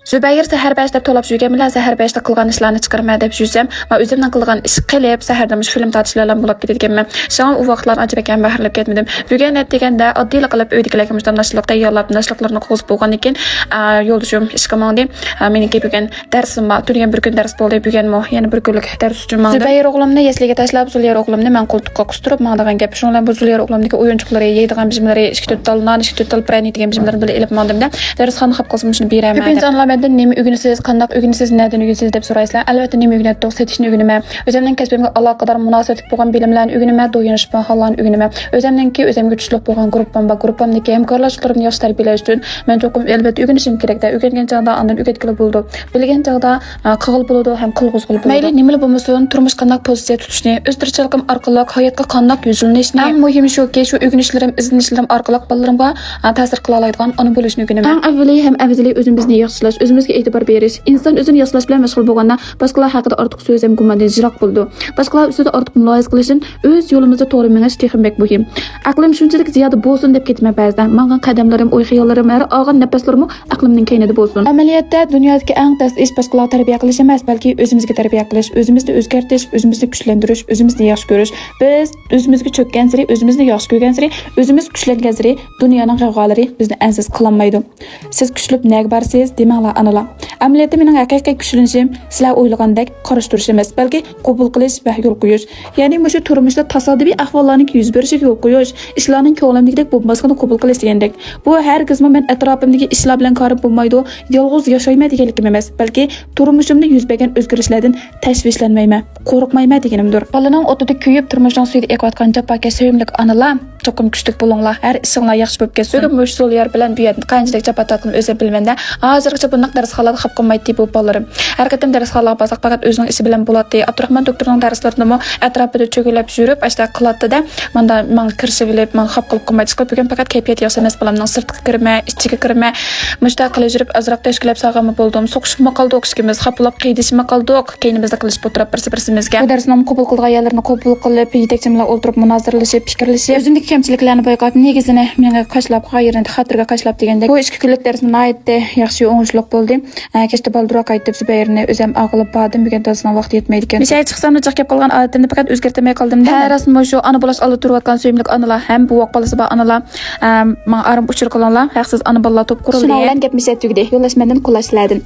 Zübeyir səhər 5-də tolab жүрген bilan səhər 5-də qılğan işlərini çıxırma deb жүзем. Mən özümdən qılğan iş qilib səhərdən film tartışlarla bulub gedəcəyəm. Şoň o vaqtlar acaba ekan bəxirləb getmədim. Bugun net degəndə oddiy qılıb öydəkilərə müştəmnaşlıq tayyorlab, naşlıqlarını qo'zib bo'lgan ekan. Yo'ldashim ishga mandi. Meniki bugun darsim bor. Turgan bir kun dars bo'ldi. Bugun mo yana bir kunlik dars uchun mandi. Zübeyir o'g'limni yesliga tashlab, Zuliyar o'g'limni men qo'ltiqqa qustirib, mangdagan gap. Shundan bu Zuliyar o'g'limniki o'yinchiqlari, yeydigan bijimlari, ishki to'tal non, ishki to'tal prani degan bijimlarni bilib elib mandimda. Darsxona qilib qolsam shuni beraman. Ko'pincha anlamadim, nima o'ginisiz, qanday o'ginisiz, nereden o'ginisiz deb so'raysizlar. Albatta nima o'ginatdi, setishni o'ginaman. O'zimning kasbimga aloqador munosabatli bo'lgan bilimlarni o'ginaman, do'yinish bilan hollarni o'ginaman. O'zimningki o'zimga kuchli bo'lgan guruhim bor. Guruhimdagi hamkorlashlarimni yaxshi tarbiyalash uchun men cho'qim albatta o'ginishim kerak-da. O'rgangan chog'da ondan o'rgatkili bo'ldi. Bilgan chog'da qig'il bo'ladi ham qilg'uzg'il bo'ladi. Mayli nima bo'lmasin, turmush qanday pozitsiya tutishni, o'z tirikchiligim orqali hayotga qanday yo'llanishni, eng muhimi shuki, shu o'ginishlarim, izlanishlarim orqali bolarimga ta'sir qila oladigan ona bo'lishni o'ginaman. Eng avvaliy ham afzali o'zimizni yaxshilash, o'zimizga e'tibor berish. Inson o'zini yaxshilash bilan mashg'ul bo'lganda boshqalar haqida ortiq so'z ham gumondan jiroq bo'ldi. Boshqalar ustida ortiq mulohaza qilishdan o'z yo'limizda to'g'ri menish texnik muhim. Aqlim shunchalik ziyoda bo'lsin deb ketmay ba'zida. Menga qadamlarim, o'y xiyollarim, har og'ir nafaslarim aqlimning kaynida bo'lsin. Amaliyotda dunyodagi eng tez ish boshqalar tarbiya qilish emas, balki o'zimizga tarbiya qilish, o'zimizni o'zgartirish, o'zimizni kuchlantirish, o'zimizni yaxshi ko'rish. Biz o'zimizga cho'kkan sari, o'zimizni yaxshi ko'rgan sari, o'zimiz kuchlangan sari dunyoning g'avg'olari bizni ansiz qilolmaydi. Siz kuchlib nega barsiz, demanglar analar. Amaliyotda mening haqiqiy kuchlanishim sizlar o'ylagandek qarish turish emas, balki qabul qilish va yo'l qo'yish. Ya'ni shu turmushda tasodifiy ahvollarning yuz berishiga yo'l qo'yish, ishlarning ko'lamligidek bo'lmasligini qabul qilish degandek. Bu hargizmi men atrofimdagi ishlar bilan qarib bo'lmaydi, yolg'iz yashaymaydiganligim emas, balki turmushimda yuz bergan o'zgarishlardan tashvishlanmayman, qo'rqmayman deganimdir. Bolaning o'tida kuyib turmushning suyida ekayotgan jafokash sevimli onalar, cho'qim kuchlik bo'linglar, har ishinglar yaxshi bo'lib ketsin. Bugun mush Zuliyar bilan bu yerda qanchalik jafo tortganimni o'zim bilmanda, hozirgacha bunday darsxonalarda qolib qolmaydi bu bolalarım. Har qatim darsxonalarga borsak faqat o'zining ishi bilan bo'ladi. Abdurahmon doktorning darslarini atrofida cho'gilab yurib, ashta qilatdi-da, menda men kirishib bilib, men xap qilib qolmaydi. Chiqib bugun faqat kayfiyat yaxshi emas, bolamning sirtga kirma, ichiga kirma, mushta qilib yurib, azroq tashkilab sog'ami bo'ldim. So'qishma qoldi o'qishimiz, xaplab qeydishma qoldik. Keynimizda qilishib o'tirib birsimizga. Bu darsni qabul qilgan yerlarni qabul qilib, yetakchi bilan o'tirib munoziralashib, fikrlashib, o'zimdagi kamchiliklarni boyqab, negizini menga qashlab, xayrini xotirga qashlab degandek. Bu 2 kunlik darsni nihoyatda yaxshi o'ng'ishliq bo'ldi. Kechda balduroq aytib Zubayrni o'zim og'ilib bordim. Bugun darsdan vaqt yetmaydi ekan. Mishay chiqsam, chiqib kelib qolgan odatimni faqat o'zgartirmay qoldim-da. Rasmi shu ana bo'lash olib turayotgan suyimlik onalar ham bu vaqt bolasi bor onalar, men arim uchur qilganlar, haqsiz ona bolalar to'p qurildi. Shundan gap mishay tugdi. Yo'llashmadan qo'llashlardim.